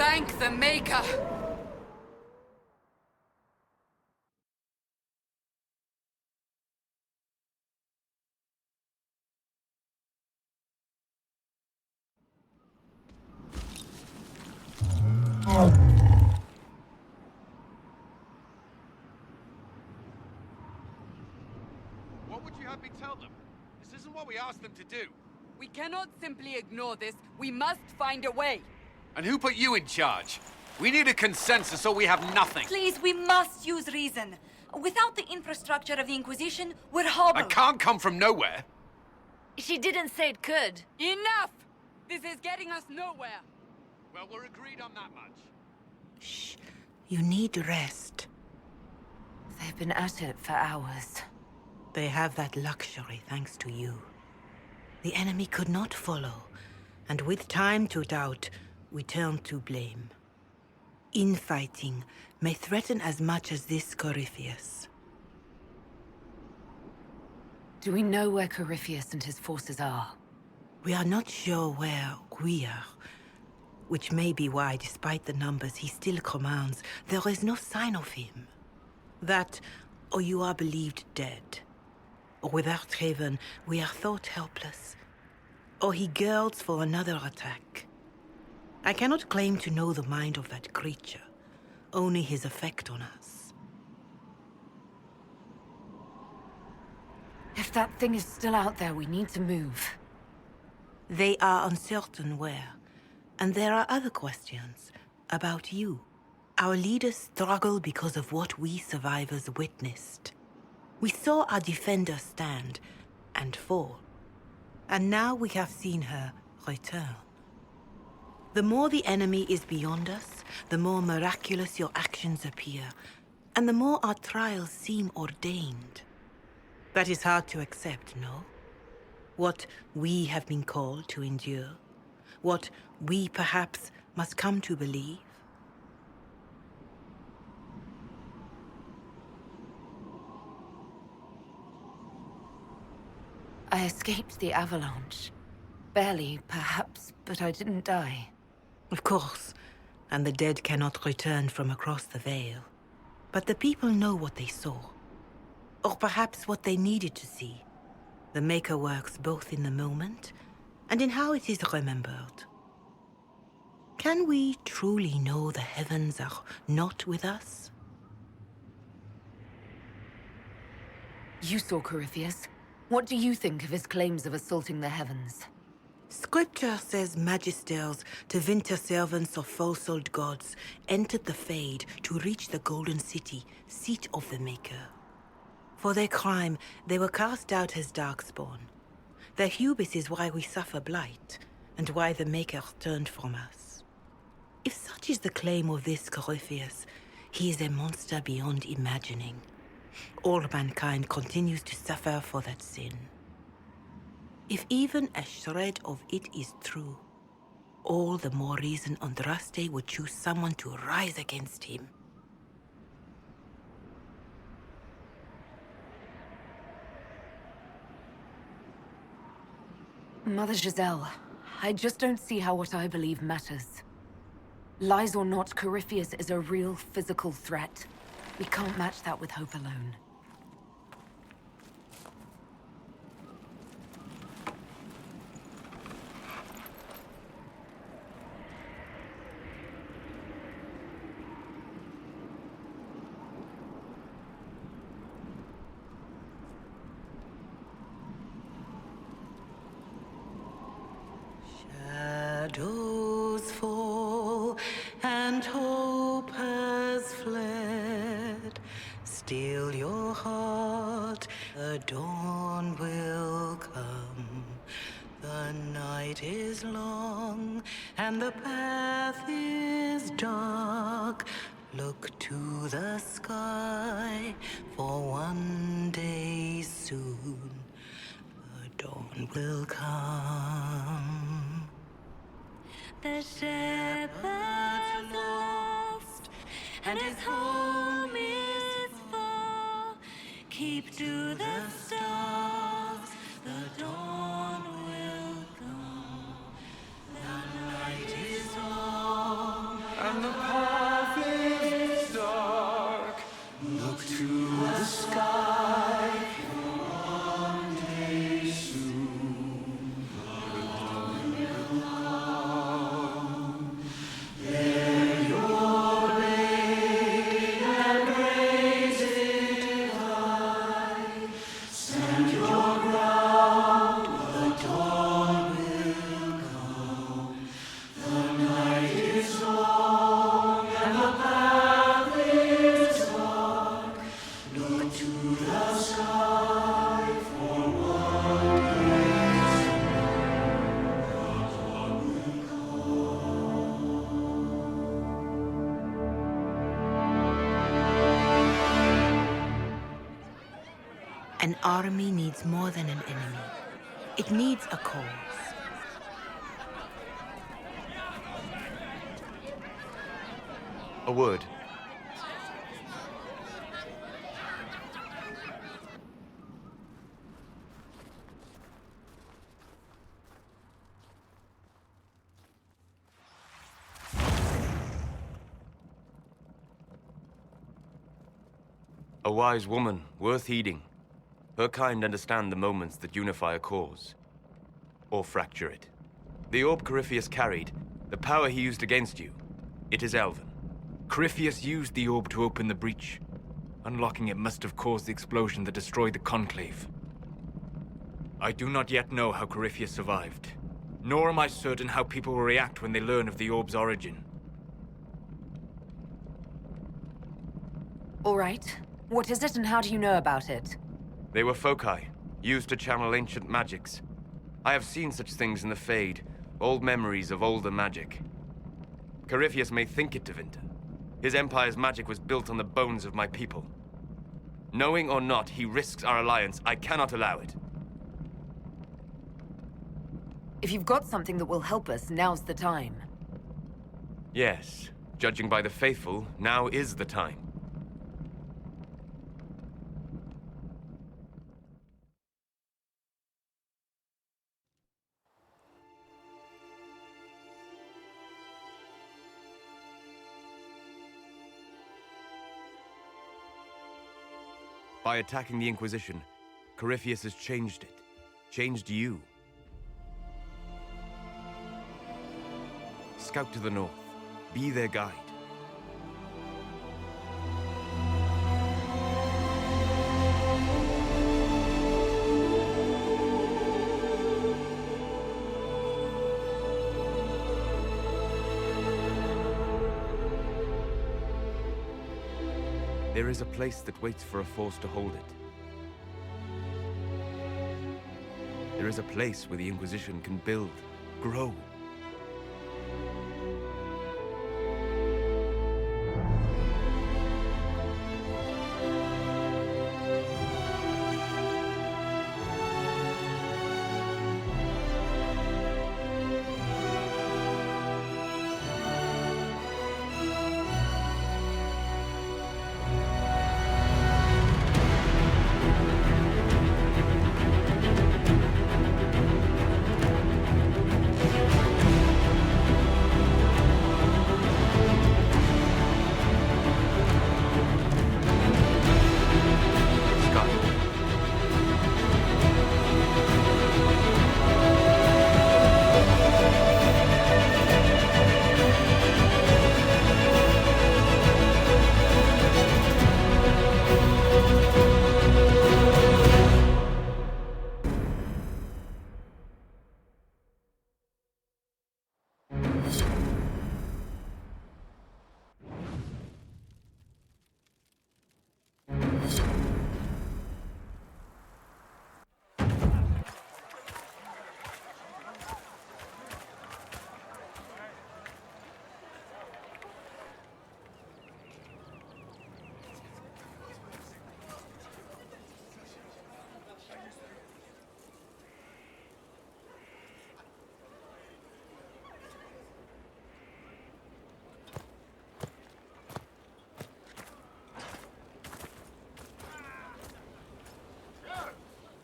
Thank the Maker! What would you have me tell them? This isn't what we asked them to do. We cannot simply ignore this. We must find a way. And who put you in charge? We need a consensus or we have nothing. Please, we must use reason. Without the infrastructure of the Inquisition, we're hobbled. I can't come from nowhere. She didn't say it could. Enough! This is getting us nowhere. Well, we're agreed on that much. Shh. You need rest. They've been at it for hours. They have that luxury thanks to you. The enemy could not follow, and with time to doubt, we turn to blame. Infighting may threaten as much as this Corypheus. Do we know where Corypheus and his forces are? We are not sure where we are, which may be why, despite the numbers he still commands, there is no sign of him. That, or you are believed dead. Or without Haven, we are thought helpless. Or he girds for another attack. I cannot claim to know the mind of that creature, only his effect on us. If that thing is still out there, we need to move. They are uncertain where. And there are other questions about you. Our leaders struggle because of what we survivors witnessed. We saw our defender stand and fall. And now we have seen her return. The more the enemy is beyond us, the more miraculous your actions appear, and the more our trials seem ordained. That is hard to accept, no? What we have been called to endure, what we perhaps must come to believe. I escaped the avalanche. Barely, perhaps, but I didn't die. Of course, and the dead cannot return from across the veil. But the people know what they saw. Or perhaps what they needed to see. The Maker works both in the moment and in how it is remembered. Can we truly know the heavens are not with us? You saw Corypheus. What do you think of his claims of assaulting the heavens? Scripture says magisters, the winter servants of false-old gods, entered the Fade to reach the Golden City, seat of the Maker. For their crime, they were cast out as Darkspawn. Their hubris is why we suffer blight, and why the Maker turned from us. If such is the claim of this Corypheus, he is a monster beyond imagining. All mankind continues to suffer for that sin. If even a shred of it is true, all the more reason Andraste would choose someone to rise against him. Mother Giselle, I just don't see how what I believe matters. Lies or not, Corypheus is a real physical threat. We can't match that with hope alone. Shadows fall and hope has fled. Still your heart, the dawn will come. The night is long and the path is dark. Look to the sky, for one day soon the dawn will come. The shepherd's lost, and his home is far. Keep to the stars, the dawn will come. The night is long, the path is dark, look to the sky. One day soon, the dawn will come. There your blade and raise it high. Stand your ground, the dawn will come. The night is long and the path is dark. Look to the sky for what is the dawn will An army needs more than an enemy. It needs a cause. A word. A wise woman, worth heeding. Her kind understand the moments that unify a cause. Or fracture it. The orb Corypheus carried, the power he used against you, it is Elven. Corypheus used the orb to open the breach. Unlocking it must have caused the explosion that destroyed the Conclave. I do not yet know how Corypheus survived, nor am I certain how people will react when they learn of the orb's origin. All right. What is it and how do you know about it? They were foci, used to channel ancient magics. I have seen such things in the Fade, old memories of older magic. Corypheus may think it Tevinter. His empire's magic was built on the bones of my people. Knowing or not, he risks our alliance. I cannot allow it. If you've got something that will help us, now's the time. Yes, judging by the faithful, now is the time. By attacking the Inquisition, Corypheus has changed it. Changed you. Scout to the north. Be their guide. There is a place that waits for a force to hold it. There is a place where the Inquisition can build, grow.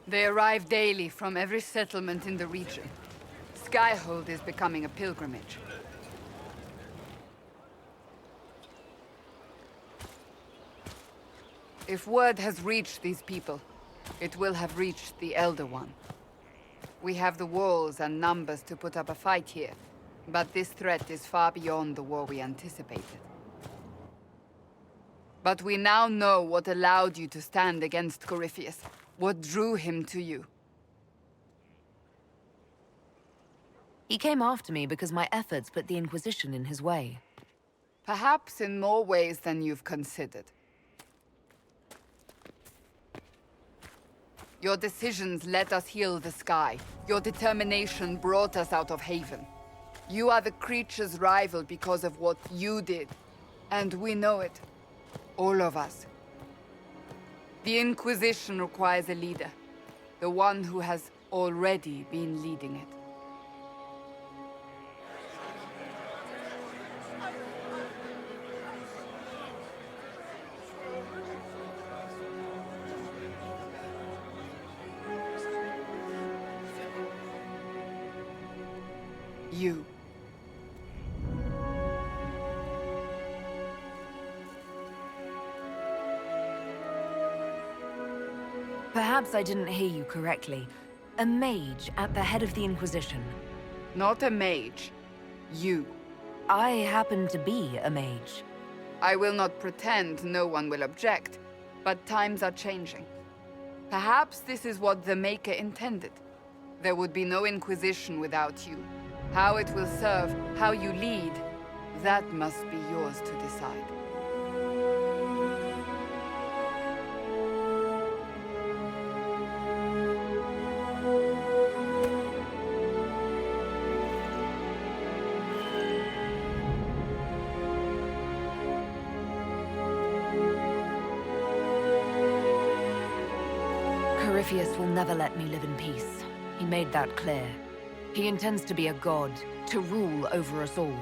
They arrive daily from every settlement in the region. Skyhold is becoming a pilgrimage. If word has reached these people, it will have reached the Elder One. We have the walls and numbers to put up a fight here, but this threat is far beyond the war we anticipated. But we now know what allowed you to stand against Corypheus, what drew him to you. He came after me because my efforts put the Inquisition in his way. Perhaps in more ways than you've considered. Your decisions let us heal the sky. Your determination brought us out of Haven. You are the creature's rival because of what you did. And we know it. All of us. The Inquisition requires a leader. The one who has already been leading it. You. Perhaps I didn't hear you correctly. A mage at the head of the Inquisition. Not a mage. You. I happen to be a mage. I will not pretend no one will object, but times are changing. Perhaps this is what the Maker intended. There would be no Inquisition without you. How it will serve, how you lead, that must be yours to decide. Corypheus will never let me live in peace. He made that clear. He intends to be a god, to rule over us all.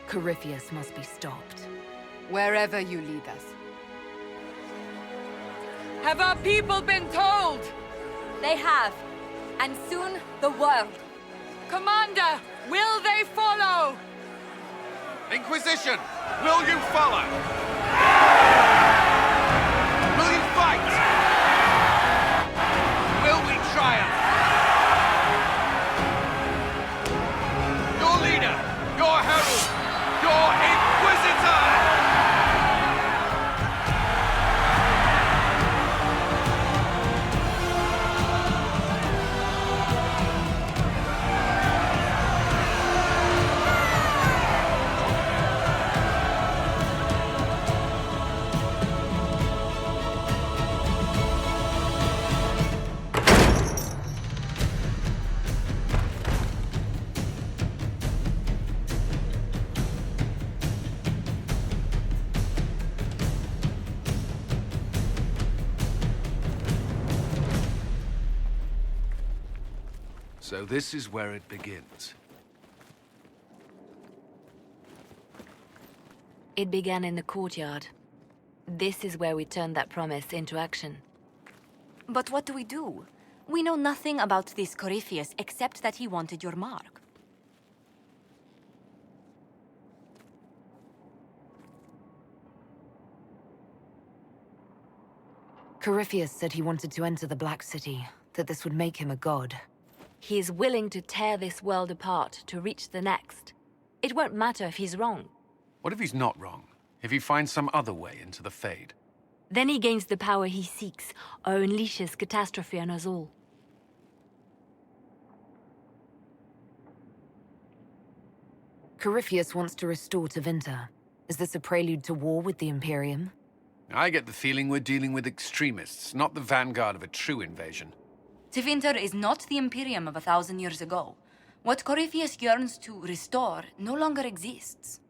Corypheus must be stopped. Wherever you lead us. Have our people been told? They have. And soon, the world. Commander, will they follow? Inquisition, will you follow? Will you fight? Will we triumph? Your leader, your herald, your Inquisitor! So this is where it begins. It began in the courtyard. This is where we turned that promise into action. But what do we do? We know nothing about this Corypheus except that he wanted your mark. Corypheus said he wanted to enter the Black City, that this would make him a god. He is willing to tear this world apart to reach the next. It won't matter if he's wrong. What if he's not wrong? If he finds some other way into the Fade? Then he gains the power he seeks, or unleashes catastrophe on us all. Corypheus wants to restore Tevinter. Is this a prelude to war with the Imperium? I get the feeling we're dealing with extremists, not the vanguard of a true invasion. Tevinter is not the Imperium of 1,000 years ago. What Corypheus yearns to restore no longer exists.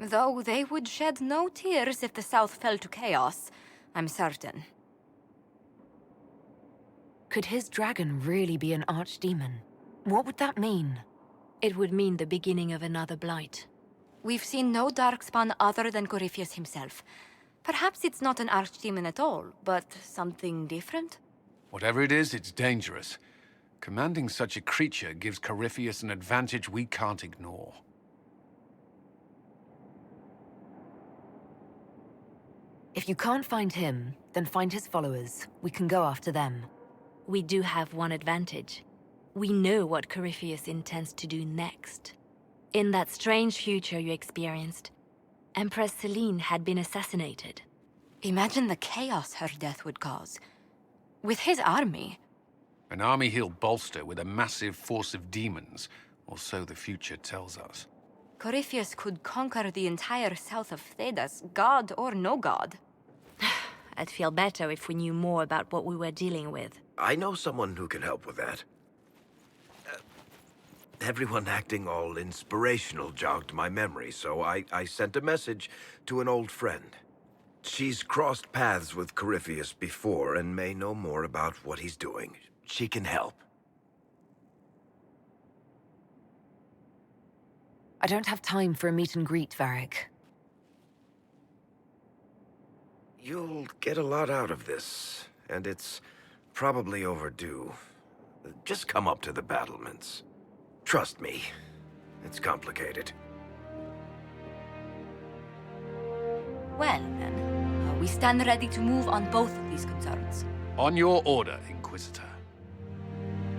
Though they would shed no tears if the South fell to chaos, I'm certain. Could his dragon really be an archdemon? What would that mean? It would mean the beginning of another blight. We've seen no Darkspawn other than Corypheus himself. Perhaps it's not an archdemon at all, but something different? Whatever it is, it's dangerous. Commanding such a creature gives Corypheus an advantage we can't ignore. If you can't find him, then find his followers. We can go after them. We do have one advantage. We know what Corypheus intends to do next. In that strange future you experienced, Empress Selene had been assassinated. Imagine the chaos her death would cause. With his army. An army he'll bolster with a massive force of demons, or so the future tells us. Corypheus could conquer the entire south of Thedas, god or no god. I'd feel better if we knew more about what we were dealing with. I know someone who can help with that. Everyone acting all inspirational jogged my memory, so I sent a message to an old friend. She's crossed paths with Corypheus before and may know more about what he's doing. She can help. I don't have time for a meet and greet, Varric. You'll get a lot out of this, and it's probably overdue. Just come up to the battlements. Trust me, it's complicated. Well, then, we stand ready to move on both of these concerns. On your order, Inquisitor.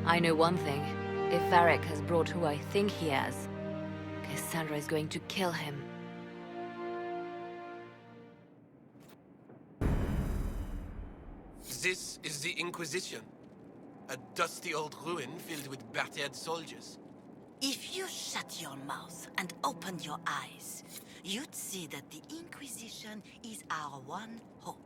I know one thing. If Varric has brought who I think he has, Cassandra is going to kill him. This is the Inquisition. A dusty old ruin filled with battered soldiers. If you shut your mouth and opened your eyes, you'd see that the Inquisition is our one hope.